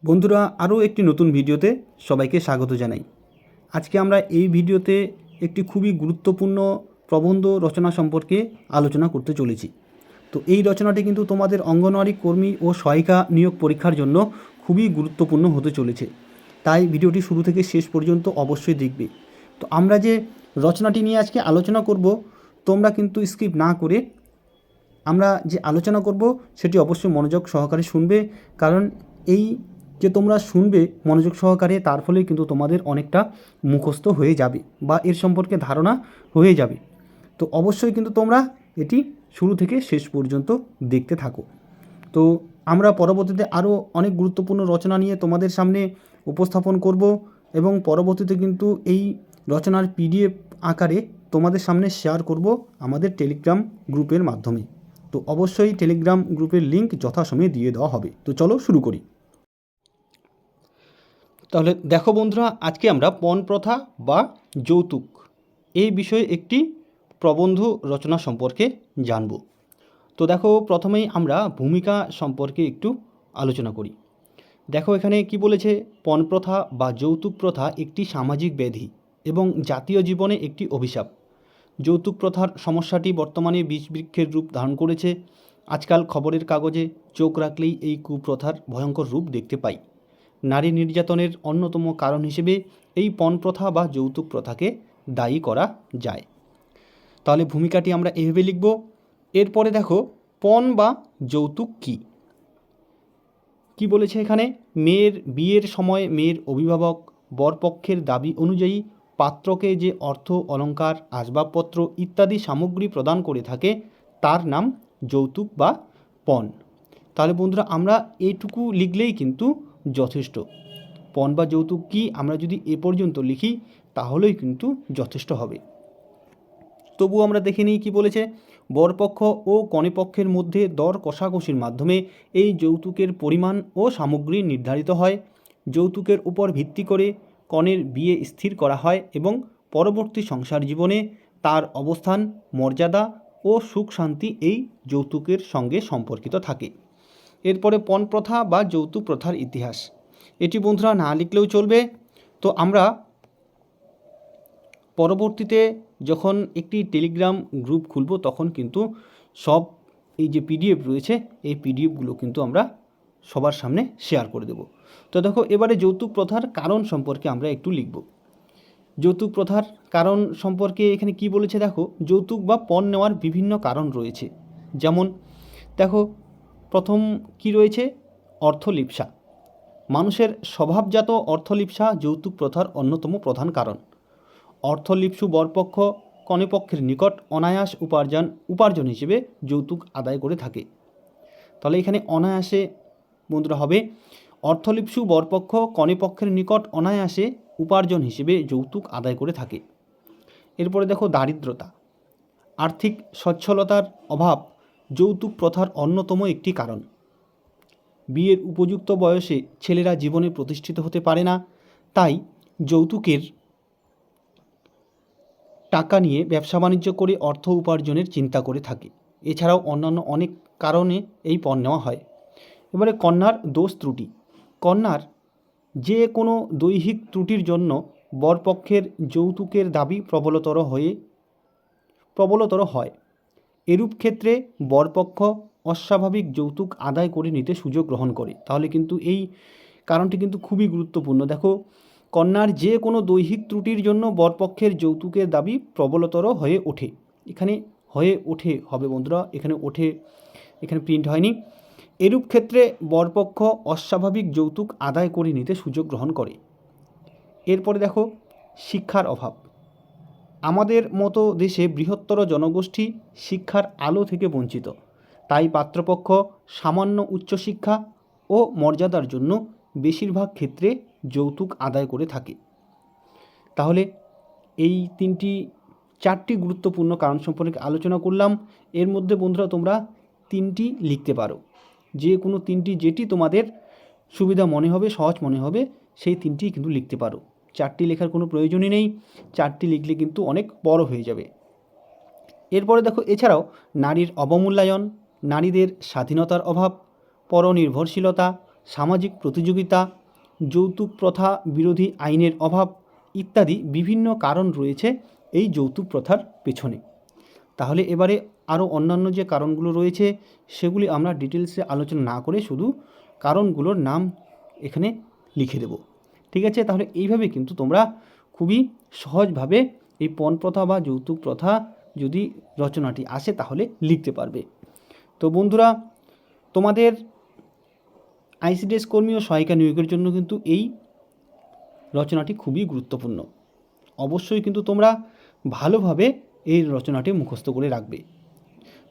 বন্ধুরা, আরও একটি নতুন ভিডিওতে সবাইকে স্বাগত জানাই। আজকে আমরা এই ভিডিওতে একটি খুবই গুরুত্বপূর্ণ প্রবন্ধ রচনা সম্পর্কে আলোচনা করতে চলেছি। তো এই রচনাটি কিন্তু তোমাদের অঙ্গনওয়াড়ি কর্মী ও সহায়িকা নিয়োগ পরীক্ষার জন্য খুবই গুরুত্বপূর্ণ হতে চলেছে, তাই ভিডিওটি শুরু থেকে শেষ পর্যন্ত অবশ্যই দেখবে। তো আমরা যে রচনাটি নিয়ে আজকে আলোচনা করব, তোমরা কিন্তু স্কিপ না করে আমরা যে আলোচনা করব সেটি অবশ্যই মনোযোগ সহকারে শুনবে, কারণ এই যে তোমরা শুনবে মনোযোগ সহকারে, তার ফলে কিন্তু তোমাদের অনেকটা মুখস্থ হয়ে যাবে বা এর সম্পর্কে ধারণা হয়ে যাবে। তো অবশ্যই কিন্তু তোমরা এটি শুরু থেকে শেষ পর্যন্ত দেখতে থাকো। তো আমরা পরবর্তীতে আরও অনেক গুরুত্বপূর্ণ রচনা নিয়ে তোমাদের সামনে উপস্থাপন করব এবং পরবর্তীতে কিন্তু এই রচনার পিডিএফ আকারে তোমাদের সামনে শেয়ার করব আমাদের টেলিগ্রাম গ্রুপের মাধ্যমে। তো অবশ্যই টেলিগ্রাম গ্রুপের লিঙ্ক যথাসময়ে দিয়ে দেওয়া হবে। তো চলো শুরু করি। তাহলে দেখো বন্ধুরা, আজকে আমরা পণ প্রথা বা যৌতুক এই বিষয়ে একটি প্রবন্ধ রচনা সম্পর্কে জানব। তো দেখো, প্রথমেই আমরা ভূমিকা সম্পর্কে একটু আলোচনা করি। দেখো এখানে কি বলেছে, পণ প্রথা বা যৌতুক প্রথা একটি সামাজিক ব্যাধি এবং জাতীয় জীবনে একটি অভিশাপ। যৌতুক প্রথার সমস্যাটি বর্তমানে বিষবৃক্ষের রূপ ধারণ করেছে। আজকাল খবরের কাগজে চোখ রাখলেই এই কুপ্রথার ভয়ঙ্কর রূপ দেখতে পাই। নারী নির্যাতনের অন্যতম কারণ হিসেবে এই পণ প্রথা বা যৌতুক প্রথাকে দায়ী করা যায়। তাহলে ভূমিকাটি আমরা এভাবে লিখব। এরপরে দেখো, পণ বা যৌতুক কী কী বলেছে এখানে, মেয়ের বিয়ের সময় মেয়ের অভিভাবক বরপক্ষের দাবি অনুযায়ী পাত্রকে যে অর্থ অলংকার আসবাবপত্র ইত্যাদি সামগ্রী প্রদান করে থাকে তার নাম যৌতুক বা পণ। তাহলে বন্ধুরা, আমরা এইটুকু লিখলেই কিন্তু যথেষ্ট। পণ বা যৌতুক কী আমরা যদি এ পর্যন্ত লিখি তাহলেই কিন্তু যথেষ্ট হবে। তবু আমরা দেখে নিই কী বলেছে। বরপক্ষ ও কনেপক্ষের মধ্যে দর কষাকষির মাধ্যমে এই যৌতুকের পরিমাণ ও সামগ্রী নির্ধারিত হয়। যৌতুকের উপর ভিত্তি করে কনের বিয়ে স্থির করা হয় এবং পরবর্তী সংসার জীবনে তার অবস্থান, মর্যাদা ও সুখ শান্তি এই যৌতুকের সঙ্গে সম্পর্কিত থাকে। এরপরে পণ প্রথা বা যৌতুক প্রথার ইতিহাস, এটি বন্ধুরা না লিখলেও চলবে। তো আমরা পরবর্তীতে যখন একটি টেলিগ্রাম গ্রুপ খুলব তখন কিন্তু সব এই যে পিডিএফ রয়েছে এই পিডিএফগুলো কিন্তু আমরা সবার সামনে শেয়ার করে দেব। তো দেখো, এবারে যৌতুক প্রথার কারণ সম্পর্কে আমরা একটু লিখব। যৌতুক প্রথার কারণ সম্পর্কে এখানে কি বলেছে দেখো, যৌতুক বা পণ নেওয়ার বিভিন্ন কারণ রয়েছে। যেমন দেখো, প্রথম কি রয়েছে, অর্থলিপ্সা। মানুষের স্বভাবজাত অর্থলিপ্সা যৌতুক প্রথার অন্যতম প্রধান কারণ। অর্থলিপ্সু বরপক্ষ কনেপক্ষের নিকট অনায়াস উপার্জন হিসেবে যৌতুক আদায় করে থাকে। তাহলে এখানে অনায়াসে বন্ধুরা হবে, অর্থলিপ্সু বরপক্ষ কনেপক্ষের নিকট অনায়াসে উপার্জন হিসেবে যৌতুক আদায় করে থাকে। এরপরে দেখো, দারিদ্রতা। আর্থিক সচ্ছলতার অভাব যৌতুক প্রথার অন্যতম একটি কারণ। বিয়ের উপযুক্ত বয়সে ছেলেরা জীবনে প্রতিষ্ঠিত হতে পারে না, তাই যৌতুকের টাকা নিয়ে ব্যবসা বাণিজ্য করে অর্থ উপার্জনের চিন্তা করে থাকে। এছাড়াও অন্যান্য অনেক কারণে এই পণ নেওয়া হয়। এবারে কন্যার দোষ ত্রুটি। কন্যার যে কোনো দৈহিক ত্রুটির জন্য বরপক্ষের যৌতুকের দাবি প্রবলতর হয়। এরূপ ক্ষেত্রে বরপক্ষ অস্বাভাবিক যৌতুক আদায় করে নিতে সুযোগ গ্রহণ করে। তাহলে কিন্তু এই কারণটি কিন্তু খুবই গুরুত্বপূর্ণ। দেখো, কন্যার যে কোনো দৈহিক ত্রুটির জন্য বরপক্ষের যৌতুকের দাবি প্রবলতর হয়ে ওঠে। এখানে হয়ে ওঠে হবে বন্ধুরা, এখানে প্রিন্ট হয়নি। এরূপ ক্ষেত্রে বরপক্ষ অস্বাভাবিক যৌতুক আদায় করে নিতে সুযোগ গ্রহণ করে। এরপরে দেখো, শিক্ষার অভাব। আমাদের মতো দেশে বৃহত্তর জনগোষ্ঠী শিক্ষার আলো থেকে বঞ্চিত, তাই পাত্রপক্ষ সামান্য উচ্চশিক্ষা ও মর্যাদার জন্য বেশিরভাগ ক্ষেত্রে যৌতুক আদায় করে থাকে। তাহলে এই চারটি গুরুত্বপূর্ণ কারণ সম্পর্কে আলোচনা করলাম। এর মধ্যে বন্ধুরা তোমরা তিনটি লিখতে পারো, যে কোনো তিনটি, যেটি তোমাদের সুবিধা মনে হবে, সহজ মনে হবে, সেই তিনটি কিন্তু লিখতে পারো। চারটি লেখার কোনো প্রয়োজনই নেই, চারটি লিখলে কিন্তু অনেক বড় হয়ে যাবে। এরপরে দেখো, এছাড়াও নারীর অবমূল্যায়ন, নারীদের স্বাধীনতার অভাব, পরনির্ভরশীলতা, সামাজিক প্রতিযোগিতা, যৌতুক প্রথা বিরোধী আইনের অভাব ইত্যাদি বিভিন্ন কারণ রয়েছে এই যৌতুক প্রথার পেছনে। তাহলে এবারে আরও অন্যান্য যে কারণগুলো রয়েছে সেগুলি আমরা ডিটেলসে আলোচনা না করে শুধু কারণগুলোর নাম এখানে লিখে দেব। ঠিক আছে, তাহলে এইভাবে কিন্তু তোমরা খুবই সহজভাবে এই পণ প্রথা বা যৌতুক প্রথা যদি রচনাটি আসে তাহলে লিখতে পারবে। তো বন্ধুরা, তোমাদের আইসিডিএস কর্মী ও সহায়িকা নিয়োগের জন্য কিন্তু এই রচনাটি খুবই গুরুত্বপূর্ণ। অবশ্যই কিন্তু তোমরা ভালোভাবে এই রচনাটি মুখস্থ করে রাখবে।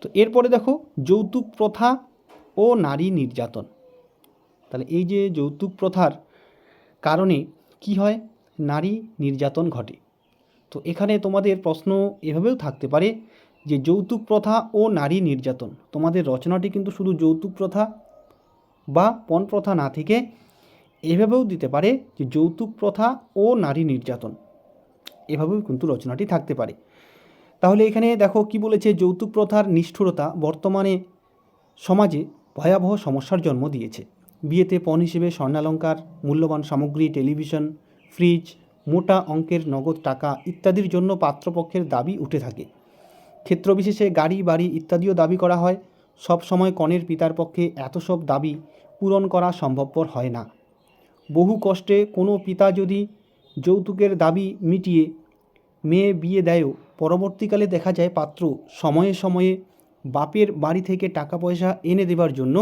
তো এরপরে দেখো যৌতুক প্রথা ও নারী নির্যাতন। তাহলে এই যে যৌতুক প্রথার কারণে কি হয়, নারী নির্যাতন ঘটে। তো এখানে তোমাদের প্রশ্ন এভাবেও থাকতে পারে যে যৌতুক প্রথা ও নারী নির্যাতন, তোমাদের রচনাটি কিন্তু শুধু যৌতুক প্রথা বা পণ প্রথা না থেকে এভাবেও দিতে পারে যে যৌতুক প্রথা ও নারী নির্যাতন, এভাবেও কিন্তু রচনাটি থাকতে পারে। তাহলে এখানে দেখো কি বলেছে, যৌতুক প্রথার নিষ্ঠুরতা বর্তমানে সমাজে ভয়াবহ সমস্যার জন্ম দিয়েছে। বিয়েতে পণ হিসেবে স্বর্ণালঙ্কার, মূল্যবান সামগ্রী, টেলিভিশন, ফ্রিজ, মোটা অঙ্কের নগদ টাকা ইত্যাদির জন্য পাত্রপক্ষের দাবি উঠে থাকে। ক্ষেত্রবিশেষে গাড়ি, বাড়ি ইত্যাদিও দাবি করা হয়। সব সময় কনের পিতার পক্ষে এত সব দাবি পূরণ করা সম্ভবপর হয় না। বহু কষ্টে কোনো পিতা যদি যৌতুকের দাবি মিটিয়ে মেয়ে বিয়ে দেয়ও, পরবর্তীকালে দেখা যায় পাত্র সময়ে সময়ে বাপের বাড়ি থেকে টাকা পয়সা এনে দেবার জন্য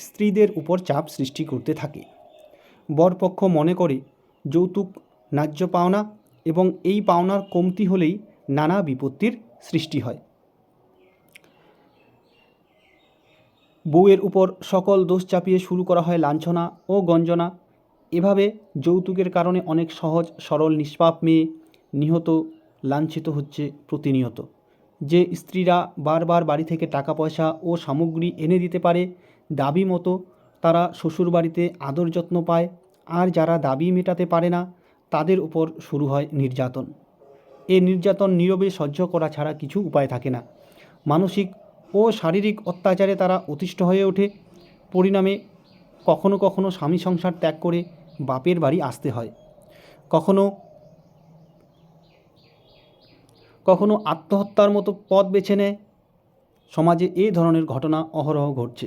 স্ত্রীদের উপর চাপ সৃষ্টি করতে থাকে। বরপক্ষ মনে করে যৌতুক ন্যায্য পাওনা এবং এই পাওনার কমতি হলেই নানা বিপত্তির সৃষ্টি হয়। বউয়ের উপর সকল দোষ চাপিয়ে শুরু করা হয় লাঞ্ছনা ও গঞ্জনা। এভাবে যৌতুকের কারণে অনেক সহজ সরল নিষ্পাপ মেয়ে নিহত, লাঞ্ছিত হচ্ছে প্রতিনিয়ত। যে স্ত্রীরা বারবার বাড়ি থেকে টাকা পয়সা ও সামগ্রী এনে দিতে পারে দাবি মতো, তারা শ্বশুরবাড়িতে আদর যত্ন পায়, আর যারা দাবি মেটাতে পারে না তাদের উপর শুরু হয় নির্যাতন। এই নির্যাতন নীরবে সহ্য করা ছাড়া কিছু উপায় থাকে না। মানসিক ও শারীরিক অত্যাচারে তারা অতিষ্ঠ হয়ে ওঠে। পরিণামে কখনো কখনো স্বামী সংসার ত্যাগ করে বাপের বাড়ি আসতে হয়। কখনো কখনো আত্মহত্যার মতো পথ বেছে নেয়। সমাজে এই ধরনের ঘটনা অহরহ ঘটছে।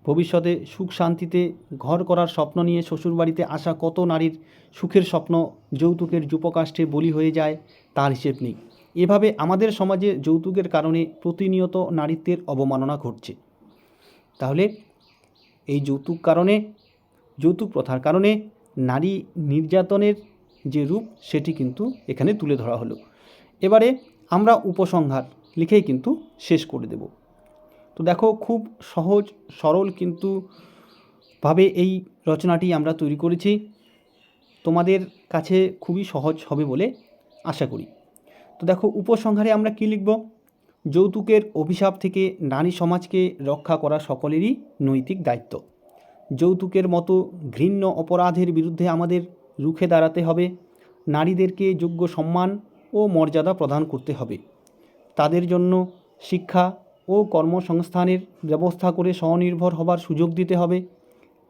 ভবিষ্যতে সুখ শান্তিতে ঘর করার স্বপ্ন নিয়ে শ্বশুরবাড়িতে আসা কত নারীর সুখের স্বপ্ন যৌতুকের যূপকাষ্ঠে বলি হয়ে যায় তার হিসেব নেই। এভাবে আমাদের সমাজে যৌতুকের কারণে প্রতিনিয়ত নারীত্বের অবমাননা ঘটছে। তাহলে এই যৌতুক প্রথার কারণে নারী নির্যাতনের যে রূপ সেটি কিন্তু এখানে তুলে ধরা হলো। এবারে আমরা উপসংহার লিখেই কিন্তু শেষ করে দেব। তো দেখো, খুব সহজ সরল কিন্তু ভাবে এই রচনাটি আমরা তৈরি করেছি, তোমাদের কাছে খুবই সহজ হবে বলে আশা করি। তো দেখো, উপসংহারে আমরা কি লিখব, যৌতুকের অভিশাপ থেকে নারী সমাজকে রক্ষা করা সকলেরই নৈতিক দায়িত্ব। যৌতুকের মতো ঘৃণ্য অপরাধের বিরুদ্ধে আমাদের রুখে দাঁড়াতে হবে। নারীদেরকে যোগ্য সম্মান ও মর্যাদা প্রদান করতে হবে। তাদের জন্য শিক্ষা ও কর্মসংস্থানের ব্যবস্থা করে স্বনির্ভর হবার সুযোগ দিতে হবে।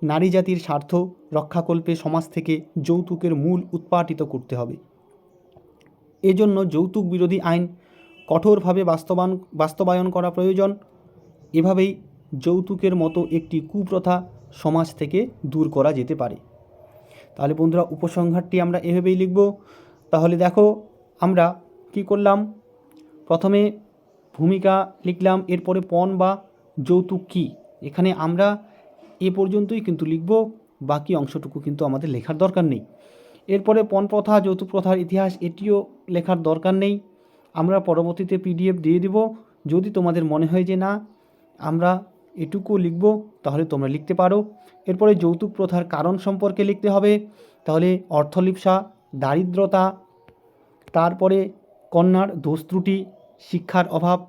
নারী জাতির স্বার্থ রক্ষাকল্পে সমাজ থেকে যৌতুকের মূল উৎপাটিত করতে হবে। এজন্য যৌতুক বিরোধী আইন কঠোরভাবে বাস্তবায়ন করা প্রয়োজন। এভাবেই যৌতুকের মতো একটি কুপ্রথা সমাজ থেকে দূর করা যেতে পারে। তাহলে বন্ধুরা, উপসংহারটি আমরা এভাবেই লিখব। তাহলে দেখো, আমরা কি করলাম, প্রথমে ভূমিকা লিখলাম, এরপরে পণ বা যৌতুক কী, এখানে আমরা এ পর্যন্তই কিন্তু লিখব, বাকি অংশটুকু কিন্তু আমাদের লেখার দরকার নেই। এরপরে পণ প্রথা, যৌতুক প্রথার ইতিহাস, এটিও লেখার দরকার নেই। আমরা পরবর্তীতে পিডিএফ দিয়ে দেব। যদি তোমাদের মনে হয় যে না আমরা এটুকু লিখব, তাহলে তোমরা লিখতে পারো। এরপরে যৌতুক প্রথার কারণ সম্পর্কে লিখতে হবে। তাহলে অর্থলিপ্সা, দারিদ্রতা, তারপরে কন্যার দোষ ত্রুটি, শিক্ষার অভাব,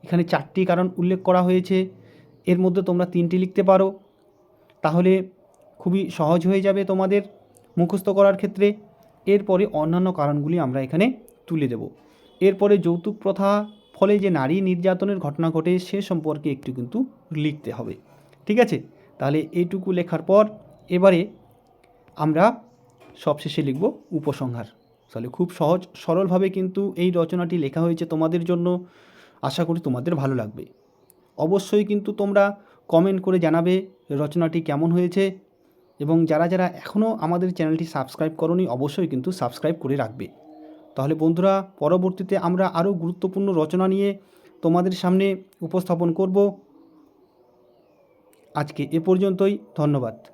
এখানে 4টি কারণ উল্লেখ করা হয়েছে। এর মধ্যে তোমরা 3টি লিখতে পারো, তাহলে খুবই সহজ হয়ে যাবে তোমাদের মুখস্থ করার ক্ষেত্রে। এরপরে অন্যান্য কারণগুলি আমরা এখানে তুলে দেব। এরপরে যৌতুক প্রথা ফলে যে নারী নির্যাতনের ঘটনা ঘটে সে সম্পর্কে একটু কিন্তু লিখতে হবে। ঠিক আছে, তাহলে এইটুকু লেখার পর এবারে আমরা সবশেষে লিখব উপসংহার। তাহলে খুব সহজ সরলভাবে কিন্তু এই রচনাটি লেখা হয়েছে তোমাদের জন্য। আশা করি তোমাদের ভালো লাগবে। অবশ্যই কিন্তু তোমরা কমেন্ট করে জানাবে রচনাটি কেমন হয়েছে, এবং যারা যারা এখনও আমাদের চ্যানেলটি সাবস্ক্রাইব করোনি অবশ্যই কিন্তু সাবস্ক্রাইব করে রাখবে। তাহলে বন্ধুরা, পরবর্তীতে আমরা আরও গুরুত্বপূর্ণ রচনা নিয়ে তোমাদের সামনে উপস্থাপন করব। আজকে এ পর্যন্তই। ধন্যবাদ।